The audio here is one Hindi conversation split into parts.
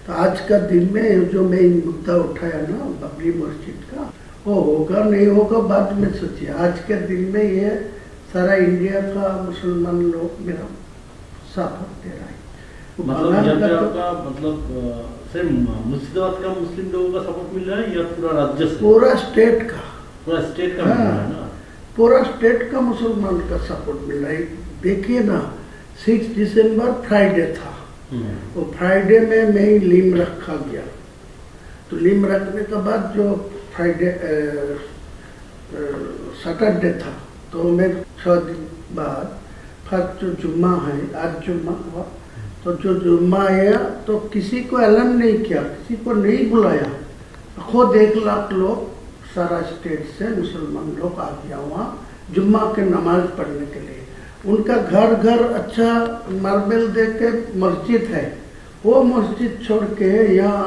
तो आज का दिन में जो मैं मुद्दा उठाया ना बाबरी मस्जिद का, वो होगा नहीं होगा बाद में सोचिए। आज के दिन में ये सारा इंडिया का मुसलमान लोग मेरा सपोर्ट दे रहा है। मतलब यहाँ पे आपका मतलब सिर्फ मुर्शिदाबाद का मुस्लिम लोगों का सपोर्ट मिल रहा है या पूरा राज्य से? पूरा स्टेट का मिल रहा है ना? पूरा स्टेट का मुसलमान का सपोर्ट मिल रहा है। देखिए ना 6 दिसंबर फ्राइडे था, वो फ्राइडे में मैं ही लीम रखा गया। तो लीम रखने के बाद जो फ्राइडे सैटरडे था, तो मैं 6 दिन बाद फर्स्ट जो जुम्मा है, आज जुम्मा हुआ, तो जो जुम्मा आया तो किसी को ऐलान नहीं किया, किसी को नहीं बुलाया। खुद 1 लाख लोग सारा स्टेट से मुसलमान लोग आ गया वहाँ जुम्मा के नमाज पढ़ने के लिए। उनका घर घर अच्छा मार्बल दे के मस्जिद है, वो मस्जिद छोड़ के यहाँ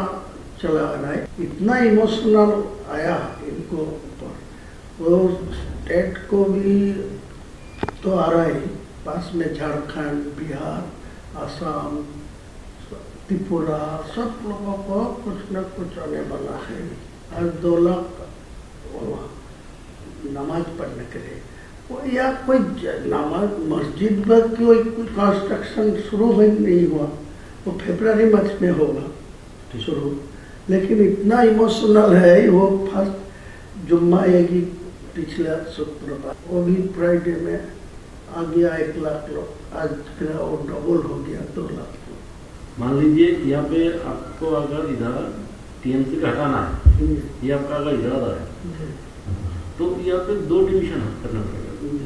चला रहा है। इतना इमोशनल आया इनको ऊपर। वो स्टेट को भी तो आ रहा है, पास में झारखंड, बिहार, असम, त्रिपुरा, सब लोगों को कुछ न कुछ आने वाला है। आज 2 लाख नमाज पढ़ने के लिए वो या कोई नमाज मस्जिद में कोई कंस्ट्रक्शन शुरू नहीं हुआ, वो फरवरी मंथ में होगा शुरू। लेकिन इतना इमोशनल है, वो फर्स्ट जुम्मा आएगी पिछला शुक्रवार, वो भी फ्राइडे में आ गया 1 लाख लोग। आज फिर वो डबल हो गया 2 लाख लोग। मान लीजिए यहाँ पे आपको अगर इधर टीएमसी का हटाना है, ये आपका अगर इरादा है, तो यहाँ पे 2 डिवीजन करना पड़ेगा।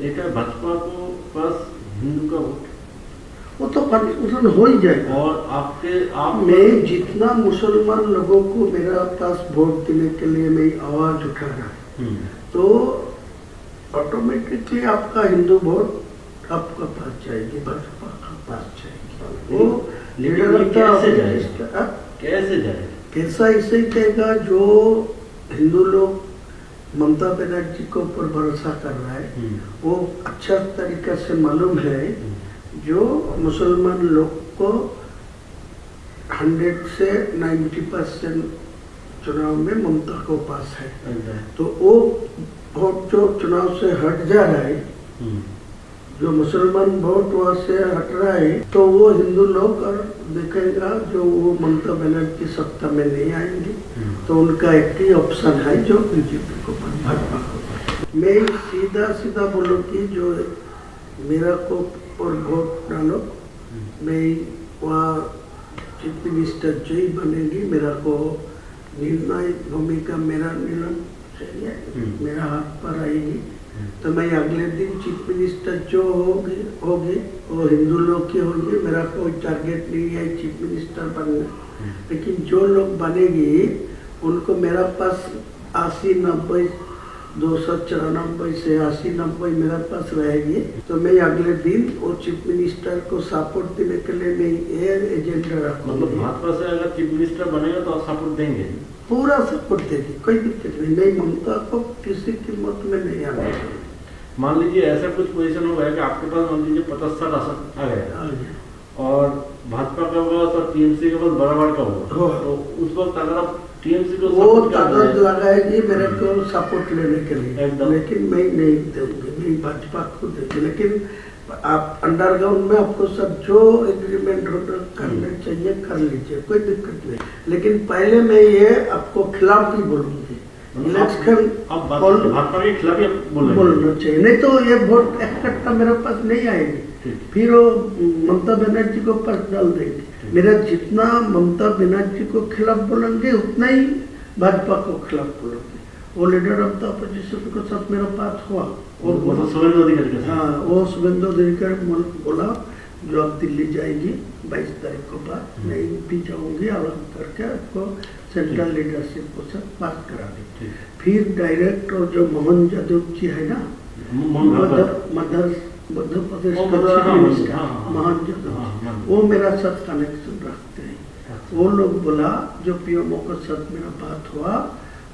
एक है भाजपा को पास हिंदू का वोट, वो तो कंफ्यूजन हो ही जाएगा। और आप मैं जितना मुसलमान लोगों को मेरा पास वोट देने के लिए मैं आवाज उठा रहा है, तो ऑटोमेटिकली आपका हिंदू वोट आपका पास जाएगी, भाजपा का पास जाएगी। वो कैसे जाएगा? कैसा ऐसे ही कहेगा जो हिंदू लोग ममता बनर्जी को ऊपर भरोसा कर रहा है, वो अच्छा तरीका से मालूम है जो मुसलमान लोग को 100 से 90% चुनाव में ममता को पास है। तो वो वोट जो चुनाव से हट जा रहा है, जो मुसलमान वोट वहाँ से हट रहा है, तो वो हिंदू लोग और देखेगा जो वो ममता बनर्जी सत्ता में नहीं आएंगे, तो उनका एक ही ऑप्शन है जो बीजेपी को, भाजपा को। मैं सीधा बोलूँ कि जो मेरा को और वोट डालो, मैं वहाँ चीफ मिनिस्टर जो ही बनेगी, मेरा को निर्णायक भूमिका मेरा निर्णय चाहिए, मेरा हाथ पर आएगी, तो मैं अगले दिन चीफ मिनिस्टर जो होगी वो हिंदू लोग की होगी। मेरा कोई टारगेट नहीं है चीफ मिनिस्टर बनना, लेकिन जो लोग बनेगी उनको मेरा पास 80-90 294 से 80-90 मेरा पास रहेगी, तो मैं अगले दिन वो चीफ मिनिस्टर को सपोर्ट देने के लिए मैं ये एजेंडा रखूँगा। मतलब भाजपा से अगर चीफ मिनिस्टर बनेगा तो आप सपोर्ट देंगे? पूरा सपोर्ट देगी, कोई दिक्कत नहीं। नहीं, ममता को किसी कीमत में नहीं आना चाहिए। मान लीजिए ऐसा कुछ पोजीशन हो गया कि आपके पास मान लीजिए 50-60 आसन आ गया, और भाजपा का होगा तो टीएमसी के पास बराबर का होगा, तो उस वक्त अगर आप टीएमसी को वो ताकत लगाएगी मेरे को सपोर्ट लेने के लिए, लेकिन मैं नहीं दूंगी, मैं भाजपा को दूंगी। लेकिन आप अंडरग्राउंड में आपको सब जो एग्रीमेंट करने चाहिए कर लीजिए, कोई दिक्कत नहीं। लेकिन पहले मैं ये आपको खिलाफ ही बोलूंगी, इलेक्शन भाजपा के खिलाफ ही बोलना चाहिए, नहीं तो ये वोट इकट्ठा मेरे पास नहीं आएगी, फिर वो ममता बनर्जी को पास डाल देंगे। मेरा जितना ममता बनर्जी को खिलाफ बोलेंगे उतना ही भाजपा को खिलाफ बोलेंगे। वो लीडर ऑफ द अपोजिशन के साथ मेरा बात हुआ, वो शुभेंदु अधिकारी, हाँ, वो शुभेंदु अधिकारी बोला जो अब दिल्ली जाएगी 22 तारीख को बाद, मैं भी जाऊंगी, अलग करके आपको सेंट्रल लीडरशिप को साथ बात करा दी। फिर डायरेक्ट और जो मोहन यादव जी है ना, मध्य प्रदेश का मोहन यादव, वो मेरा साथ कनेक्शन रखते हैं। वो लोग बोला जो पीएमओ के साथ मेरा बात हुआ,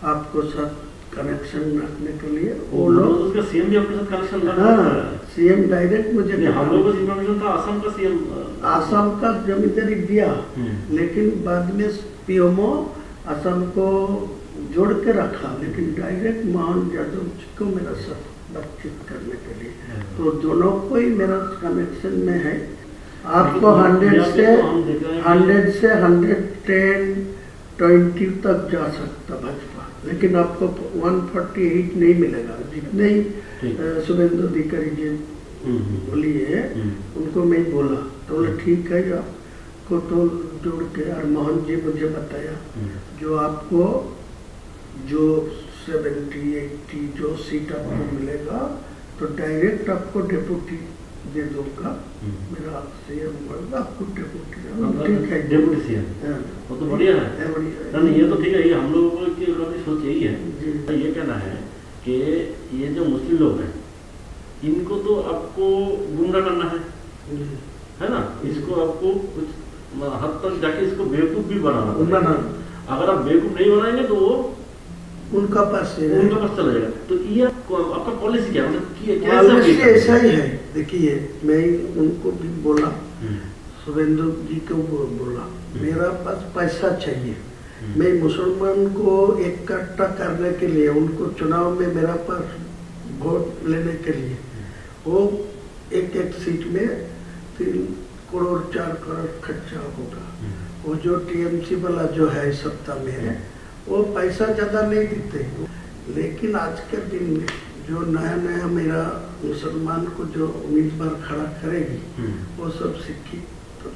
आपको साथ कनेक्शन रखने के लिए वो लोग उसका सीएम भी आपके साथ कनेक्शन रखता हाँ, है। सीएम डायरेक्ट मुझे नहीं, हम लोगों को इन्फॉर्मेशन था आसाम का सीएम। आसाम का जमींदारी दिया, लेकिन बाद में पीएमओ आसाम को जोड़ के रखा, लेकिन डायरेक्ट मोहन यादव जी को मेरा साथ बातचीत करने के लिए, तो दोनों को ही मेरा कनेक्शन में है। आपको 100 से 110, 120 तक जा सकता भाजपा, लेकिन आपको 148 नहीं मिलेगा। जितने ही शुभेंदु अधिकारी जी बोलिए उनको मैं बोला, तो बोले ठीक है, आपको तो जोड़ के, और मोहन जी मुझे बताया जो आपको जो 70-80 जो सीट आपको मिलेगा तो डायरेक्ट आपको डेप्यूटी दे दूंगा, मेरा सीएम होगा आपको डेप्यूटी। ठीक है, डेप्यूटी सीएम, वो तो बढ़िया है। नहीं, ये तो ठीक है, ये हम लोगों की सोच यही है। ये कहना है कि ये जो मुस्लिम लोग हैं इनको तो आपको गुमराह करना है ना, इसको आपको कुछ हद तक जाके इसको बेवकूफ भी बनाना। अगर आप बेवकूफ नहीं बनाएंगे तो वो उनका पास चला जाएगा। तो ये आपका पॉलिसी क्या, मतलब पॉलिसी ऐसा ही है। देखिए, मैं उनको भी बोला, शुभेंदु जी को बोला, मेरा पास पैसा चाहिए, मैं मुसलमान को इकट्ठा करने के लिए, उनको चुनाव में मेरा पास वोट लेने के लिए, वो एक सीट में 3 करोड़ 4 करोड़ खर्चा होगा। वो जो टीएमसी वाला जो है सत्ता में है, वो पैसा ज्यादा नहीं देते, लेकिन आज के दिन में जो नया मेरा मुसलमान को जो उम्मीदवार खड़ा करेगी वो सब शिक्षित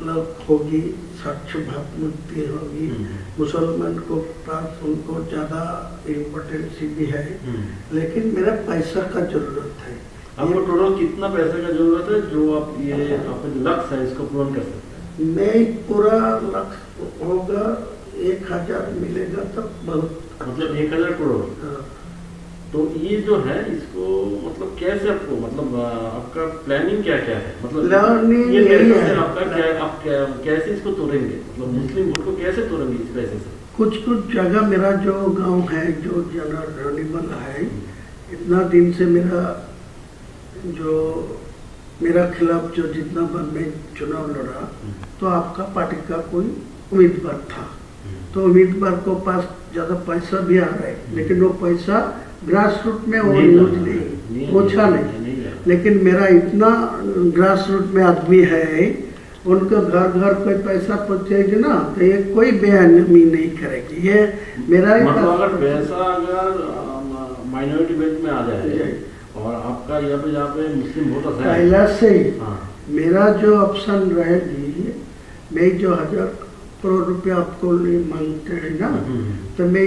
लोग होगी, स्वच्छ भावमुक्ति होगी, मुसलमान को पास उनको ज्यादा इम्पोर्टेंस भी है, लेकिन मेरा पैसा का जरूरत है। आपको टोटल कितना पैसे का जरूरत है जो आप ये आपका लक्ष्य है इसको पूर्ण कर सकते हैं? नहीं, पूरा लक्ष्य होगा 1000 मिलेगा तब बहुत, मतलब 1000 करोड़। तो ये जो है इसको मतलब कैसे आपको, मतलब आपका प्लानिंग क्या क्या है, मतलब प्लानिंग ये यही है आपका क्या, आप कैसे इसको तोड़ेंगे, मतलब मुस्लिम वोट को कैसे तोड़ेंगे इस पैसे से? कुछ जगह मेरा जो गांव है जो ज़्यादा रनिबल है, इतना दिन से मेरा खिलाफ जो जितना बार मैं चुनाव लड़ा, तो आपका पार्टी का कोई उम्मीदवार था, तो उम्मीदवार को पास ज्यादा पैसा भी आ रहा है, लेकिन वो पैसा ग्रास रूट में वो यूज नहीं पहुंचा नहीं। लेकिन मेरा इतना ग्रास रूट में आदमी है, उनको घर घर कोई पैसा पहुंचेगी ना, तो ये कोई बेअहमी नहीं करेगी। ये मेरा मतलब अगर पैसा अगर माइनॉरिटी बेल्ट में आ जाए और आपका यहाँ पे मुस्लिम वोटर है पहला से ही, मेरा जो ऑप्शन रहेगी, मैं जो 1000 करोड़ रुपया आपको मांगते हैं ना, तो मैं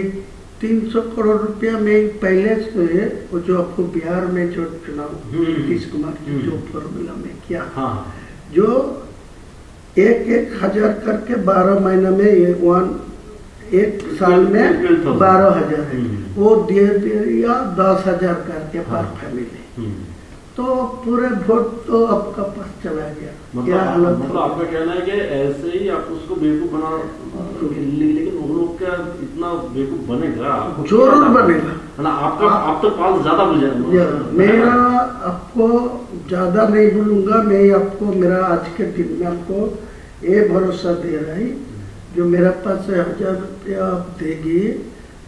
300 करोड़ रुपया में पहले से वो जो आपको बिहार में जो चुनाव नीतीश कुमार की जो फॉर्मूला में किया, जो 1,000 करके 12 महीना में एक साल में 12,000 है, वो दे दिया 10,000 करके पर फैमिली, तो पूरे वोट तो आपका पास चला गया। मतलब आपका कहना है कि ऐसे ही आप उसको बेवकूफ बना, लेकिन उन लोग क्या इतना बेवकूफ बनेगा? जरूर बनेगा। आप तो पाल ज्यादा बुझेगा। मेरा आपको ज्यादा नहीं बोलूंगा, मैं आपको मेरा आज के दिन में आपको ये भरोसा दे रहा है, जो मेरा पास 1000 रुपया आप देगी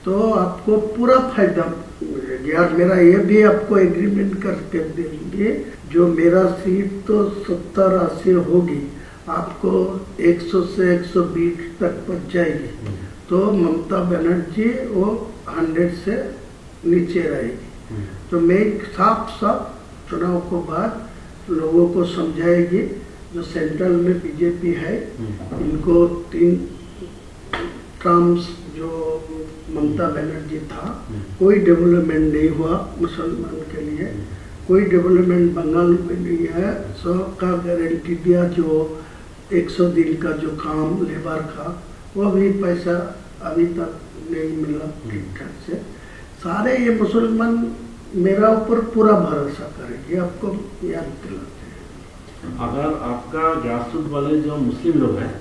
तो आपको पूरा फायदा मिलेगा। मेरा ये भी आपको एग्रीमेंट करके देंगे, जो मेरा सीट तो 70-80 होगी, आपको 100 से 120 तक पहुंच जाएगी, तो ममता बनर्जी वो 100 से नीचे रहेगी। तो मैं साफ चुनाव को बाद लोगों को समझाएगी, जो सेंट्रल में बीजेपी है, इनको 3 टर्म्स जो ममता बनर्जी था, कोई डेवलपमेंट नहीं हुआ मुसलमान के लिए, कोई डेवलपमेंट बंगाल में नहीं है। 100 का गारंटी दिया, जो 100 दिन का जो काम लेबर का, वो भी पैसा अभी तक नहीं मिला ठीक ठाक से। सारे ये मुसलमान मेरा ऊपर पूरा भरोसा करेंगे, आपको याद दिलाते हैं। अगर आपका ग्रासरूट वाले जो मुस्लिम लोग हैं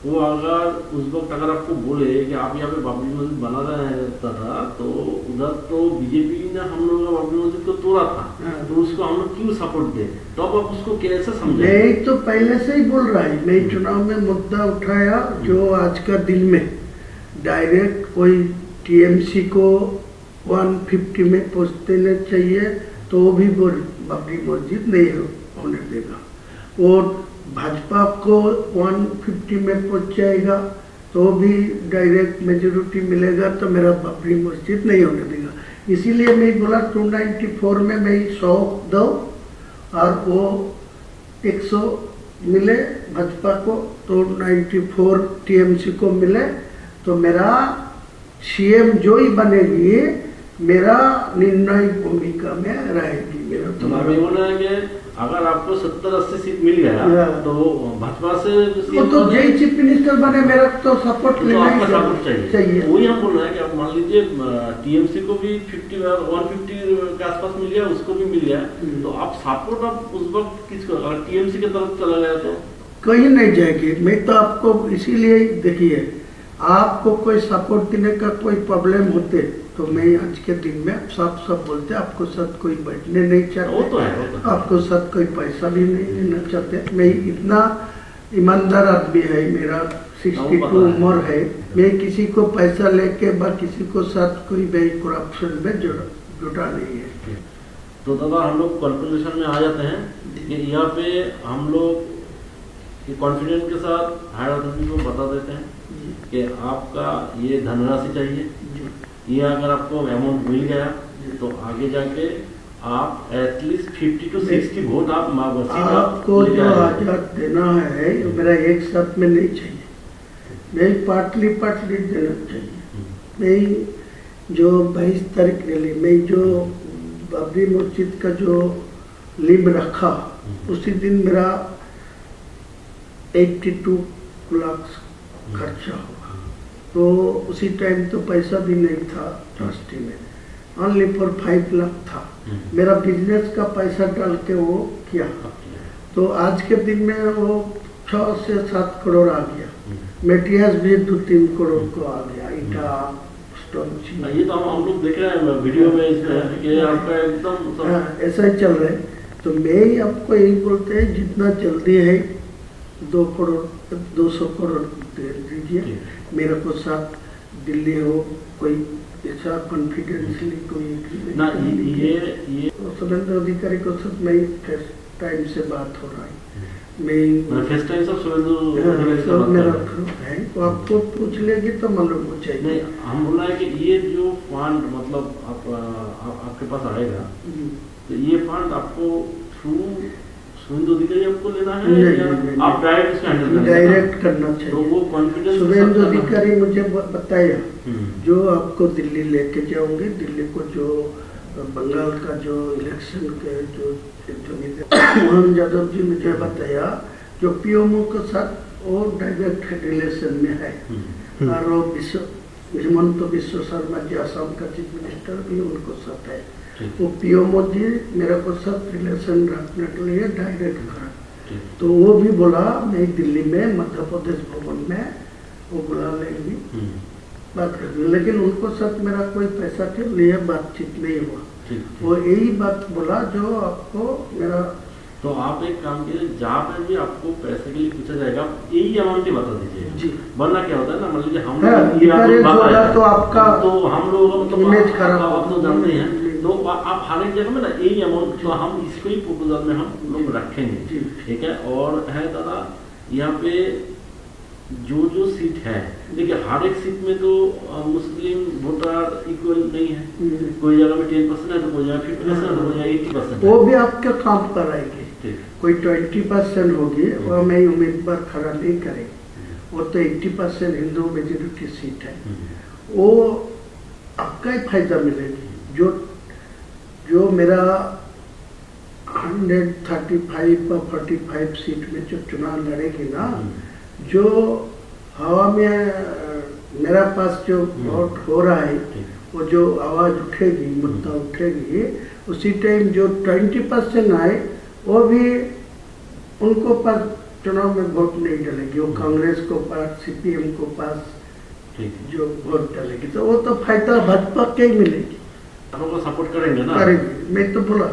वो अगर उस वक्त अगर आपको बोले कि आप यहाँ पे बाबरी मस्जिद बना रहे था, तो उधर तो बीजेपी ने हम लोगों का बाबरी मस्जिद को तोड़ा था, तो उसको हम लोग क्यों सपोर्ट दे, तो अब आप उसको कैसे समझे? मैं तो पहले से ही बोल रहा है, मैं चुनाव में मुद्दा उठाया जो आज का दिन में डायरेक्ट कोई टीएमसी को 150 में पहुँच देना चाहिए, तो वो भी बाबरी मस्जिद नहीं होने देगा। और भाजपा को 150 में पहुँच जाएगा तो भी डायरेक्ट मेजोरिटी मिलेगा, तो मेरा बाबरी मस्जिद नहीं होने देगा। इसीलिए मैं बोला 294 में मैं 100 दो और वो 100 मिले भाजपा को, तो 94 टीएमसी को मिले, तो मेरा सीएम जो ही बनेगी मेरा निर्णायक भूमिका में रहेगी। मेरा तो बोला है कि अगर आपको 70-80 सीट मिल गया तो भाजपा से वो तो जय चीफ मिनिस्टर बने, मेरा तो सपोर्ट तो लेना आपका सपोर्ट चाहिए। वही हम बोल रहे हैं कि आप मान लीजिए टीएमसी को भी 150 के आसपास मिल गया, उसको भी मिल गया, तो आप सपोर्ट आप उस वक्त किसको, अगर टीएमसी की तरफ चला गया तो कहीं नहीं जाएगी। मैं तो आपको इसीलिए देखिए, आपको कोई सपोर्ट देने का कोई प्रॉब्लम होते तो मैं आज के दिन में सब बोलते आपको साथ कोई बैठने नहीं चाहते, वो तो है। आपको साथ कोई पैसा भी नहीं देना चाहते। मैं इतना ईमानदार आदमी है, मेरा 62 उम्र है, मैं किसी को पैसा लेके किसी को साथ कोई भी करप्शन में जुटा नहीं है। तो दादा हम लोग कंक्लूजन में आ जाते हैं कि यहाँ पे हम लोग कॉन्फिडेंस के साथ हायर अथॉरिटी को बता देते हैं कि आपका ये धनराशि चाहिए, ये अगर आपको अमाउंट मिल गया तो आगे जाके आप एटलीस्ट 50 to 60 वोट आप आपको जो आजाद देना है मेरा एक साथ में नहीं चाहिए, मैं पार्टली देना चाहिए। मैं जो 22 तारीख रैली में जो बाबरी मस्जिद का जो लिम रखा उसी दिन मेरा 82 लाख खर्चा होगा, तो उसी टाइम तो पैसा भी नहीं था ट्रस्टी में, ओनली फॉर 5 लाख था। मेरा बिजनेस का पैसा डाल के वो किया, तो आज के दिन में वो 6 से 7 करोड़ आ गया। मेटेरियल्स भी 2-3 करोड़ को आ गया, ईटा स्टोन। ये तो हम लोग देख रहे हैं वीडियो में इसमें कि आपका एकदम ऐसा ही चल रहा है। तो मैं आपको यही बोलते हैं जितना जल्दी है 2 करोड़ 200 करोड़ दे दीजिए मेरे को, साथ दिल्ली हो कोई ऐसा कॉन्फिडेंसली कोई ना ये सुरेंद्र अधिकारी को साथ मैं फर्स्ट टाइम से बात हो रहा है, मैं फर्स्ट टाइम सब सब मेरा है, तो आपको पूछ लेंगे तो मालूम हो जाएगा। नहीं, हम बोल रहे हैं कि ये जो फंड मतलब आपके पास आएगा, तो ये फंड आपको थ्रू सुरेंद्र अधिकारी आपको लेना है या आप डायरेक्ट इसको हैंडल डायरेक्ट करना चाहिए? तो वो कॉन्फिडेंस सुरेंद्र अधिकारी मुझे बताया जो आपको दिल्ली लेके जाओगे, दिल्ली को जो बंगाल का जो इलेक्शन के जो मोहन यादव जी मुझे बताया जो पीएमओ के साथ वो डायरेक्ट रिलेशन में है, और वो हिमंत विश्व शर्मा जी असम का चीफ मिनिस्टर भी उनको साथ है, वो पीएमओ जी मेरे को साथ रिलेशन रखने के लिए डायरेक्ट करा। तो वो भी बोला मैं दिल्ली में मध्य प्रदेश भवन में वो बुला लेंगी बात करेंगे, लेकिन उनको साथ मेरा कोई पैसा के लिए बातचीत नहीं हुआ। वो यही बात बोला जो आपको मेरा। तो आप एक काम कीजिए, जहाँ पे भी आपको पैसे के लिए पूछा जाएगा यही अमाउंट ही बता दीजिए जी, वरना क्या होता है ना, मान लीजिए हम तो आपका तो हम लोग मतलब इमेज खराब आप तो जानते हैं, तो आप हर एक जगह में ना यही अमाउंट, तो हम इसको ही प्रपोजल में हम लोग रखेंगे, ठीक है। और है दादा यहाँ पे जो सीट है, देखिए हर एक सीट में तो मुस्लिम वोटर इक्वल नहीं है, कोई जगह में 10% है तो कोई जगह 50% है तो कोई जगह 80%। वो भी आपके काम पर आएगी, कोई 20% होगी वो मैं उम्मीदवार खड़ा नहीं करेंगे, वो तो 80% हिंदू मेजोरिटी सीट है, वो आपका ही फायदा मिलेगी। जो मेरा 135 और 45 सीट में जो चुनाव लड़ेगी ना, जो हवा में मेरा पास जो वोट हो रहा है वो जो आवाज उठेगी, मुद्दा उठेगी, उसी टाइम जो 20% आए वो भी उनको पर चुनाव में वोट नहीं डालेगी, वो कांग्रेस को पास, सीपीएम को पास ठीक है। जो वोट डालेगी तो वो तो फायदा भाजपा के ही मिलेगी। आपको सपोर्ट करेंगे ना? करेगी। मैं तो बोला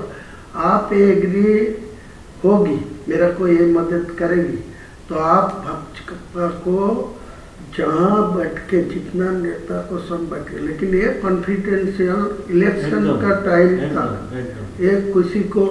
आप एग्री होगी, मेरा को ये मदद करेगी तो आप भाजपा को जहाँ बैठ के जितना नेता को सब बैठे, लेकिन ये कॉन्फिडेंशियल इलेक्शन का टाइम था, ये किसी को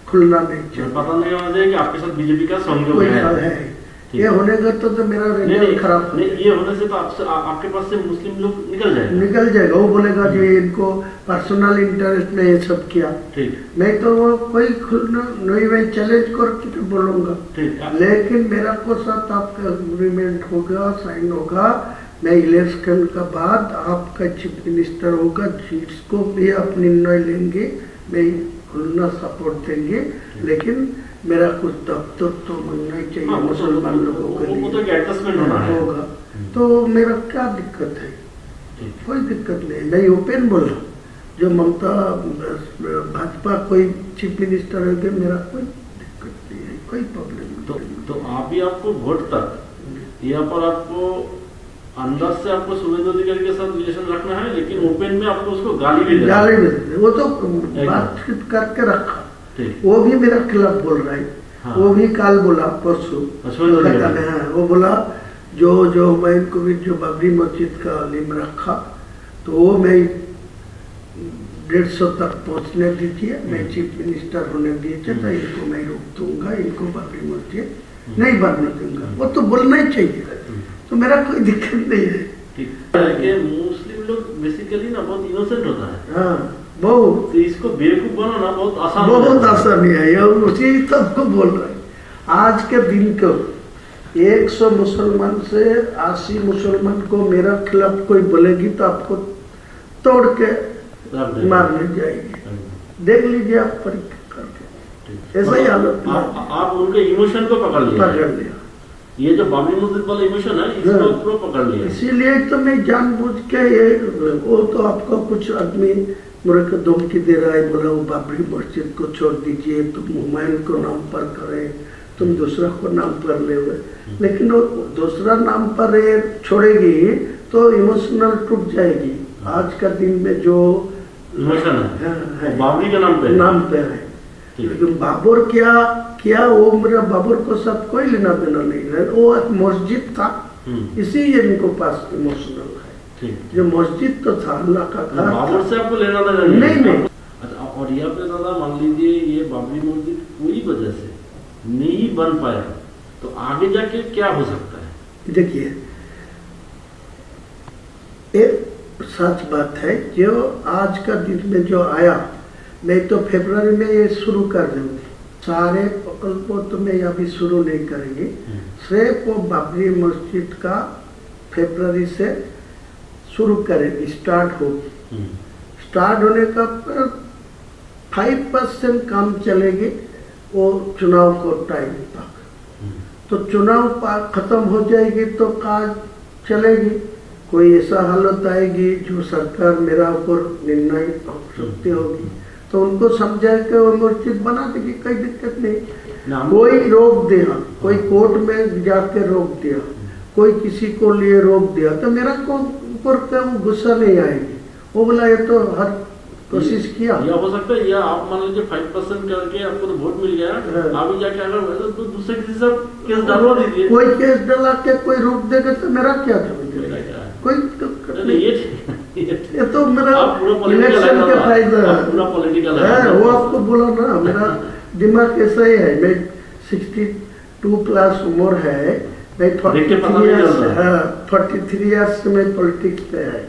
खुलना नहीं चाहिए, पता नहीं होना चाहिए कि आपके साथ बीजेपी का सहयोग है। ये होने का तो मेरा रिजल्ट खराब नहीं, ये होने से तो आपके पास से मुस्लिम लोग निकल जाएगा। वो बोलेगा कि इनको पर्सनल इंटरेस्ट में ये सब किया। नहीं तो वो कोई खुलना नहीं, मैं चैलेंज करके तो बोलूंगा, लेकिन मेरा को साथ आपका एग्रीमेंट होगा, साइन होगा, मैं इलेक्शन का बाद आपका चीफ मिनिस्टर होगा, जिसको भी आप निर्णय लेंगे मैं खुलना सपोर्ट देंगे, लेकिन मेरा कुछ दफ्तर तो बनना ही चाहिए मुसलमान लोगों के लिए होगा। तो मेरा क्या दिक्कत है? कोई दिक्कत नहीं, मैं ओपन बोला, जो ममता भाजपा कोई चीफ मिनिस्टर हो गया, मेरा कोई दिक्कत नहीं है, कोई प्रॉब्लम नहीं। तो आप ही आपको वोट तक यहाँ पर आपको अंदाज से आपको शुभेंदु अधिकारी के साथ रिलेशन रखना है, लेकिन ओपन में आपको उसको गाली भी दे, वो तो बातचीत करके रखा, वो भी मेरा खिलाफ बोल रहा है। हाँ। वो भी काल बोला परसों, वो बोला जो मैं इनको भी जो बाबरी मस्जिद का लिम रखा तो वो मैं 150 तक पहुंचने दीजिए, मैं चीफ मिनिस्टर होने दीजिए तो इनको मैं रोक दूंगा, इनको बाबरी मस्जिद नहीं बनने दूंगा। वो तो बोलना ही चाहिए, तो मेरा कोई दिक्कत नहीं है। मुस्लिम लोग बेसिकली ना बहुत इनोसेंट होता है। हाँ, बहुत, तो इसको बेवकूफ बनाना बहुत आसान है। ये उसी तब को बोल रहे हैं। आज के दिन को 100 मुसलमान से 80 मुसलमान को मेरा खिलाफ कोई बोलेगी तो आपको तोड़ के मारने जाएगी। देख लीजिए आप परीक्षा करके, ऐसा ही हालत। आप उनके इमोशन को पकड़ लिया। ये जो बाबरी मस्जिद वाला इमोशन है इसको पकड़ लिया। इसीलिए तो मैं जानबूझ के ये, वो तो आपको कुछ आदमी मेरे को धमकी दे रहा है, बोला वो बाबरी मस्जिद को छोड़ दीजिए, तुम हुमायूं को नाम पर करें, तुम दूसरा को नाम पर ले हुए, लेकिन वो दूसरा नाम पर छोड़ेगी तो इमोशनल टूट जाएगी। आज का दिन में जो इमोशन है बाबरी के नाम पे है, लेकिन बाबर क्या वो मेरा बाबर को साथ कोई लेना देना नहीं है, वो एक मस्जिद था, इसी इनको पास इमोशनल है। जो मस्जिद तो था अल्लाह का घर, बाबर से आपको लेना देना नहीं। अच्छा, और यहाँ पे दादा मान लीजिए ये बाबरी मस्जिद कोई वजह से नहीं बन पाया तो आगे जाके क्या हो सकता है? देखिए, एक सच बात है, जो आज का दिन में जो आया, मैं तो फरवरी में ये शुरू कर दूंगी, सारे प्रकल्पों तो मैं अभी शुरू नहीं करेंगे, सिर्फ वो बाबरी मस्जिद का फरवरी से शुरू करेंगे, स्टार्ट होगी। स्टार्ट होने का 5% काम चलेगी वो चुनाव को टाइम तक, तो चुनाव खत्म हो जाएगी तो काज चलेगी। कोई ऐसा हालत आएगी जो सरकार मेरा ऊपर निर्णय हो सकती होगी तो उनको समझा के वो मस्जिद बना देगी, कोई दिक्कत नहीं। कोई रोक दिया, कोई कोर्ट में जाके रोक दिया, कोई किसी को लिए रोक दिया तो मेरा को ऊपर का गुस्सा नहीं आएगी, वो बोला ये तो हर कोशिश किया। या हो सकता है, या आप मान लीजिए 5% करके आपको तो वोट मिल गया, अभी जाके अगर तो दूसरे किसी से केस डालवा दीजिए। कोई केस डाला के कोई रोक देगा तो मेरा क्या था? कोई ये तो मेरा इलेक्शन के फायदा है, वो आपको बोला ना, मेरा दिमाग ऐसा ही है। मैं 62 प्लस उम्र है, मैं 43 ईयर्स से मैं पॉलिटिक्स पे है,